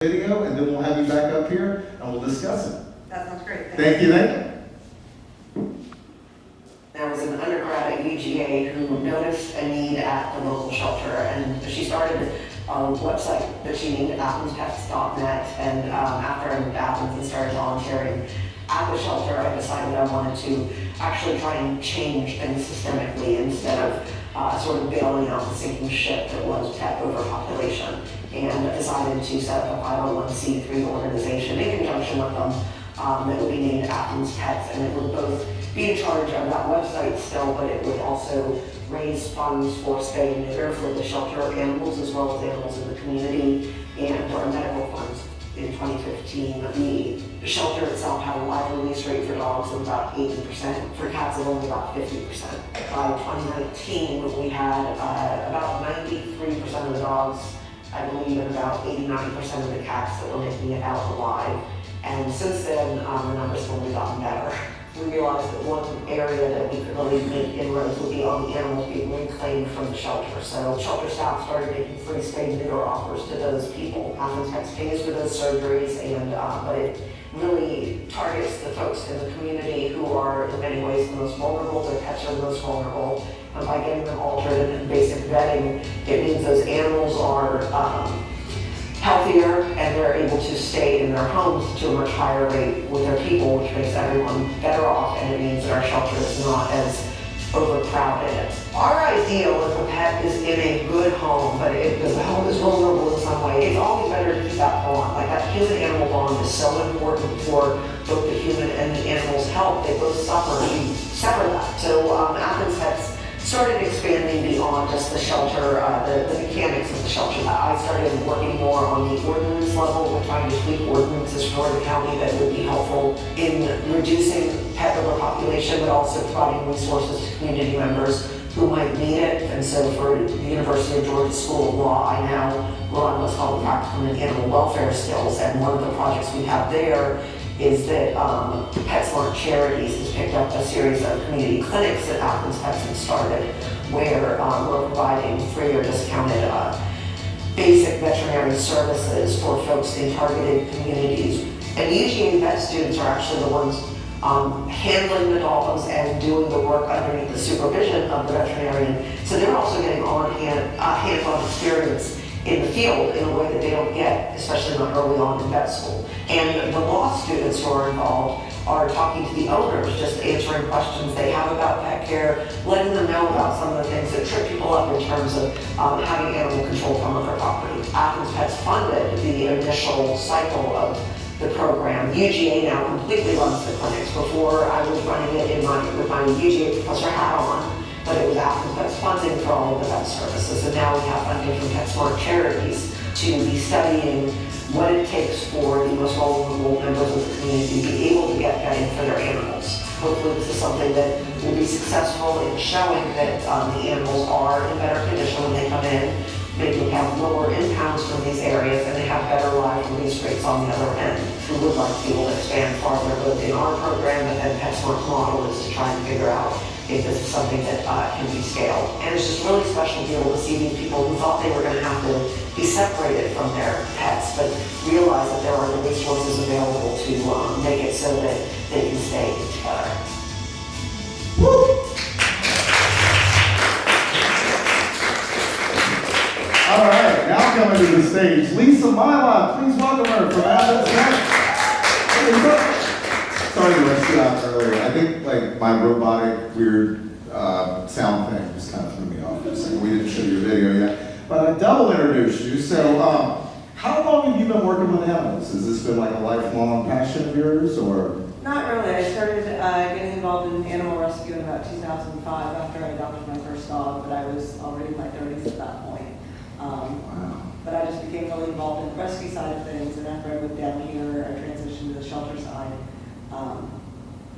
Video, and then we'll have you back up here and we'll discuss it. That sounds great. Thank you. There was an undergrad at UGA who noticed a need at the local shelter, and she started a website that she named AthensPets.net. And after I moved to Athens and started volunteering at the shelter, I decided I wanted to actually try and change things systemically instead of sort of bailing out the sinking ship that was pet overpopulation, and decided to set up a 501c3 organization in conjunction with them that would be named Athens Pets, and it would both be in charge of that website still, but it would also raise funds for spay and neuter for the shelter animals as well as animals in the community, and our medical funds. In 2015, the shelter itself had a live release rate for dogs of about 80%, for cats of only about 50%. By 2019, we had about 93% of the dogs, I believe, and about 89% of the cats that were making it out alive. And since then, the numbers have only gotten better. We realized that one area that we could really make inroads would be on the animals being reclaimed from the shelter. So shelter staff started making free spay and neuter offers to those people. Athens Pets pays for those surgeries, and but it really targets the folks in the community who are in many ways the most vulnerable. Their pets are the most vulnerable. And by getting them altered and basic vetting, it means those animals are healthier, and they're able to stay in their homes to a much higher rate with their people, which makes everyone better off, and it means that our shelter is not as overcrowded. Our ideal if a pet is in a good home, but if the home is vulnerable in some way, it's always better to keep that bond. Like, that human-animal bond is so important for both the human and the animal's health. They both suffer if you sever that. So Athens Pets started expanding beyond just the shelter, the mechanics of the shelter. I started working more on the ordinance level. We're trying to tweak ordinances for the county that would be helpful in reducing pet overpopulation, but also providing resources to community members who might need it. And so for the University of Georgia School of Law, I now run what's called the Practicum in Animal Welfare Skills, and one of the projects we have there is that PetSmart Charities has picked up a series of community clinics that Athens Pets has started, where we're providing free or discounted basic veterinary services for folks in targeted communities. And UGA vet students are actually the ones handling the dogs and doing the work underneath the supervision of the veterinarian. So they're also getting hands-on experience in the field in a way that they don't get, especially not early on in vet school. And the law students who are involved are talking to the owners, just answering questions they have about pet care, letting them know about some of the things that trip people up in terms of having animal control come on their property. Athens Pets funded the initial cycle of the program. UGA now completely runs the clinics. Before, I was running it with my UGA professor hat on, but it was Athens Pets funding for all of the vet services. And now we have funding from PetSmart Charities to be studying what it takes for the most vulnerable members of the community to be able to get vetting for their animals. Hopefully this is something that will be successful in showing that the animals are in better condition when they come in. They will have lower impounds from these areas, and they have better live release rates on the other end. We would like to be able to expand farther both in our program, and then PetSmart's model is to try and figure out if this is something that can be scaled. And it's just really special to be able to see these people who thought they were going to have to be separated from their pets, but realize that there are the resources available to make it so that they can stay together. Woo! All right, now coming to the stage, Lisa Mila. Please welcome her from Athens Pets. Sorry to let you out earlier. I think like my robotic weird sound thing just kind of threw me off. So we didn't show your video yet, but I double introduced you. So how long have you been working with animals? Has this been like a lifelong passion of yours, or? Not really. I started getting involved in animal rescue in about 2005 after I adopted my first dog, but I was already in my 30s at that point. Wow. But I just became really involved in the rescue side of things, and after I moved down here, I transitioned to the shelter side.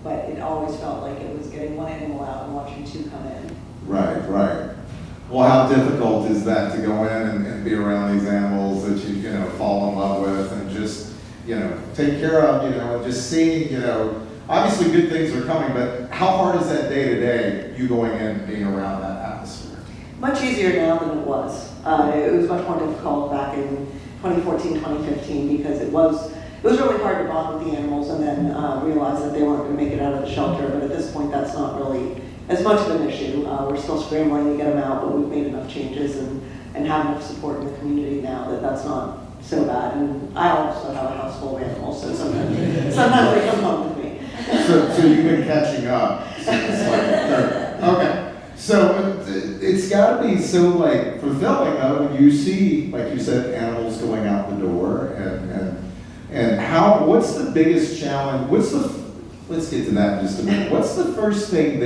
But it always felt like it was getting one animal out and watching two come in. Right, right. Well, how difficult is that to go in and be around these animals that you fall in love with and just, take care of, and just see, obviously good things are coming, but how hard is that day to day, you going in and being around that atmosphere? Much easier now than it was. It was much more difficult back in 2014, 2015, because it was really hard to bond with the animals and then realize that they weren't going to make it out of the shelter. But at this point, that's not really as much of an issue. We're still scrambling to get them out, but we've made enough changes and have enough support in the community now that that's not so bad. And I also have a house full of animals, so sometimes they come home with me. So you've been catching up. Okay. So it's got to be so like fulfilling though when you see, like you said, animals going out the door and how. What's the biggest challenge? Let's get to that in just a minute. What's the first thing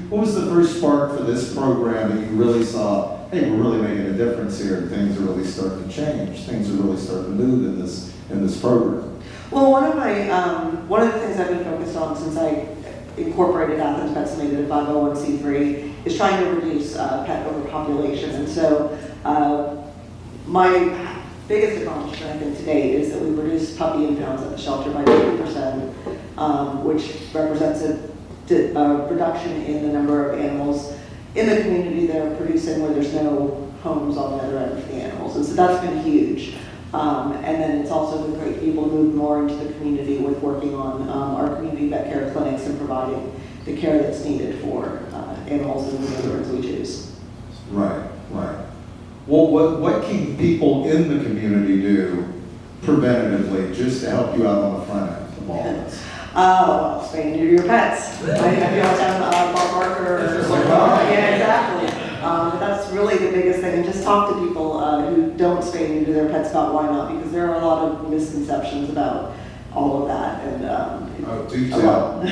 what was the first spark for this program that you really saw, hey, we're really making a difference here and things are really starting to change, things are really starting to move in this program? Well, one of the things I've been focused on since I incorporated Athens Pets and made it a 501c3 is trying to reduce pet overpopulation. And so my biggest accomplishment, I think, to date is that we've reduced puppy impounds at the shelter by 50%, which represents a reduction in the number of animals in the community that are producing where there's no homes on the other end for the animals. And so that's been huge. And then it's also been great to be able to move more into the community with working on our community vet care clinics and providing the care that's needed for animals in the neighborhoods we choose. Right. Well, what can people in the community do preventatively just to help you out on the front end of all this? Well, spay and neuter your pets. I feel like I'm Bob Barker. Yeah, exactly. But that's really the biggest thing. And just talk to people who don't spay and neuter their pets about why not, because there are a lot of misconceptions about all of that. And do tell. I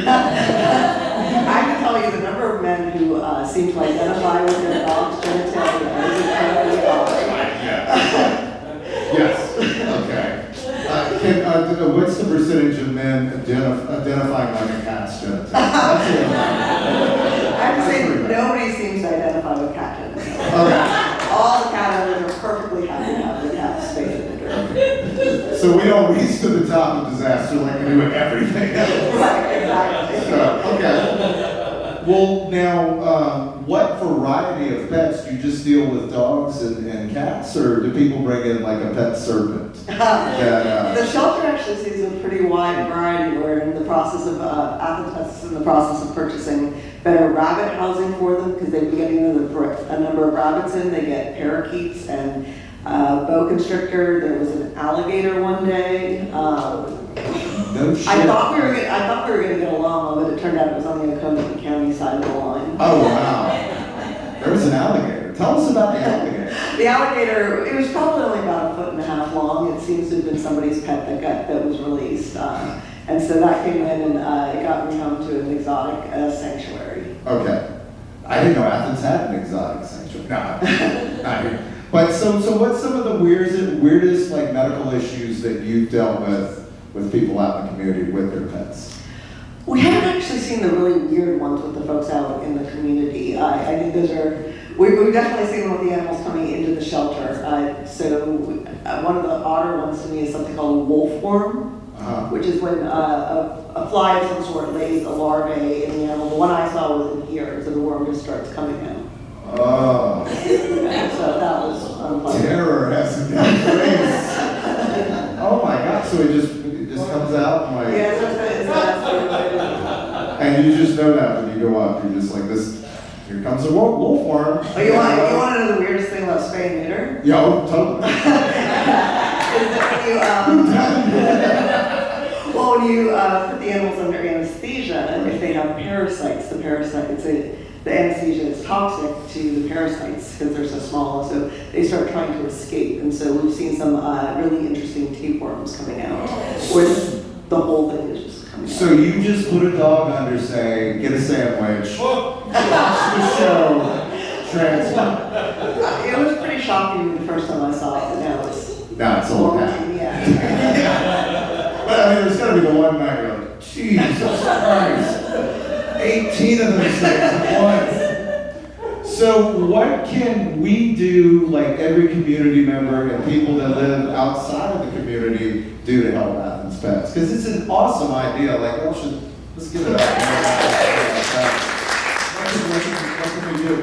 can tell you the number of men who seem to identify with their dog's genitalia is incredibly high. Yes. Okay. What's the percentage of men identifying like a cat's genitalia? I have to say nobody seems to identify with cat genitalia. Okay. All the cat owners are perfectly happy to have the cat spayed and neutered. So we don't reach to the top of disaster like we do with everything else. Right, exactly. So, okay. Well, now, what variety of pets? Do you just deal with dogs and cats, or do people bring in like a pet serpent? The shelter actually sees a pretty wide variety. We're in the process of, Athens Pets is in the process of purchasing better rabbit housing for them because they've been getting a number of rabbits in. They get parakeets and boa constrictor. There was an alligator one day. No shit. I thought we were going to get a llama, but it turned out it was on the Oconee County side of the line. Oh wow! There was an alligator. Tell us about the alligator. The alligator, it was probably only about 1.5 feet long. It seems to have been somebody's pet that was released. And so that came in and it got rehomed to an exotic sanctuary. Okay. I didn't know Athens had an exotic sanctuary. No, not here. But so what's some of the weirdest like medical issues that you've dealt with people out in the community with their pets? We haven't actually seen the really weird ones with the folks out in the community. I think those are, we've definitely seen them with the animals coming into the shelter. One of the odder ones to me is something called a wolfworm, which is when a fly of some sort lays a larvae in the animal. The one I saw was in here, so the worm just starts coming out. Oh. So that was unpleasant. Terror has to face. Oh my God! So it just comes out and like. Yeah, and you just know that when you go up, you're just like this. Here comes a wolfworm. Oh, you want to know the weirdest thing about spay and neuter? Yeah, totally. Is that when you put the animals under anesthesia, if they have parasites, the anesthesia is toxic to the parasites because they're so small, so they start trying to escape. And so we've seen some really interesting tapeworms coming out, where the whole thing is just coming out. So you just put a dog under, say, get a sandwich, watch the show, transfer. It was pretty shocking the first time I saw it, but now it's all that. Yeah. But I mean, there's got to be the one night you're like, Jesus Christ. 18 of those things at once. So what can we do, like every community member and people that live outside of the community, do to help Athens Pets? Because it's an awesome idea. Like, let's give it up. What can we do?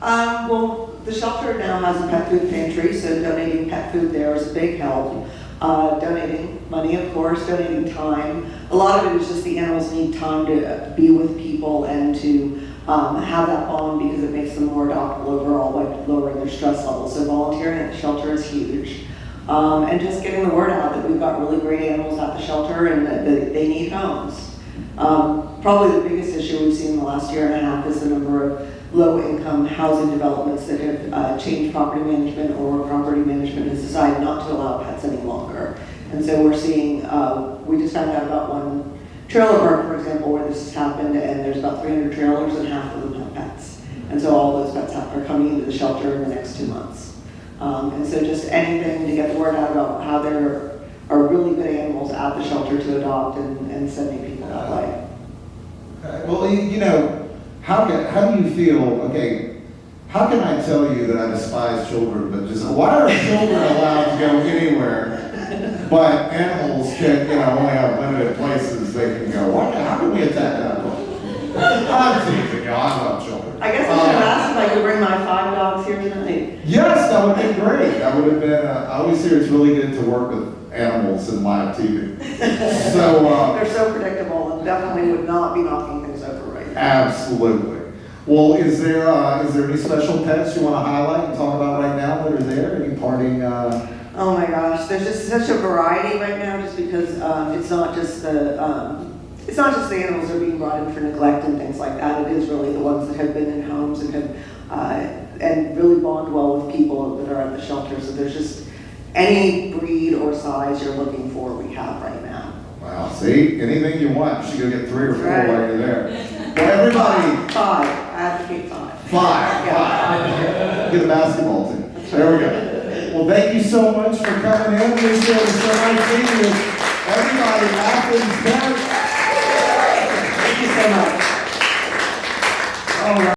Well, The shelter now has a pet food pantry, so donating pet food there is a big help. Donating money, of course, donating time. A lot of it is just the animals need time to be with people and to have that bond because it makes them more adoptable overall by lowering their stress levels. So volunteering at the shelter is huge. And just getting the word out that we've got really great animals at the shelter and that they need homes. Probably the biggest issue we've seen in the last year and a half is the number of low-income housing developments that have changed property management, or where property management has decided not to allow pets any longer. And so we're seeing, we just found out about one trailer park, for example, where this has happened, and there's about 300 trailers and half of them have pets. And so all those pets are coming into the shelter in the next 2 months. And so just anything to get the word out about how there are really good animals at the shelter to adopt and sending people that way. Okay. Well, you know, how do you feel, okay, how can I tell you that I despise children, but just, why are children allowed to go anywhere, but animals can, only have limited places they can go? How can we attack that? I'm teasing you, I love children. I guess I should have asked if I could bring my 5 dogs here tonight. Yes, that would have been great. That would have been, I always hear it's really good to work with animals in live TV. So, they're so predictable and definitely would not be knocking things over right now. absolutely. Well, is there any special pets you want to highlight and talk about right now that are there? Any parting? Oh my gosh, there's just such a variety right now, just because it's not just the animals that are being brought in for neglect and things like that. It is really the ones that have been in homes and have and really bond well with people that are at the shelter. So there's just any breed or size you're looking for, we have right now. Wow, see, anything you want, you should go get 3 or 4 Right. while you're there. Well, everybody. 5. I advocate 5. 5. Yeah. Get a basketball team. There we go. Well, thank you so much for coming in. This is so nice seeing you. Everybody, Athens,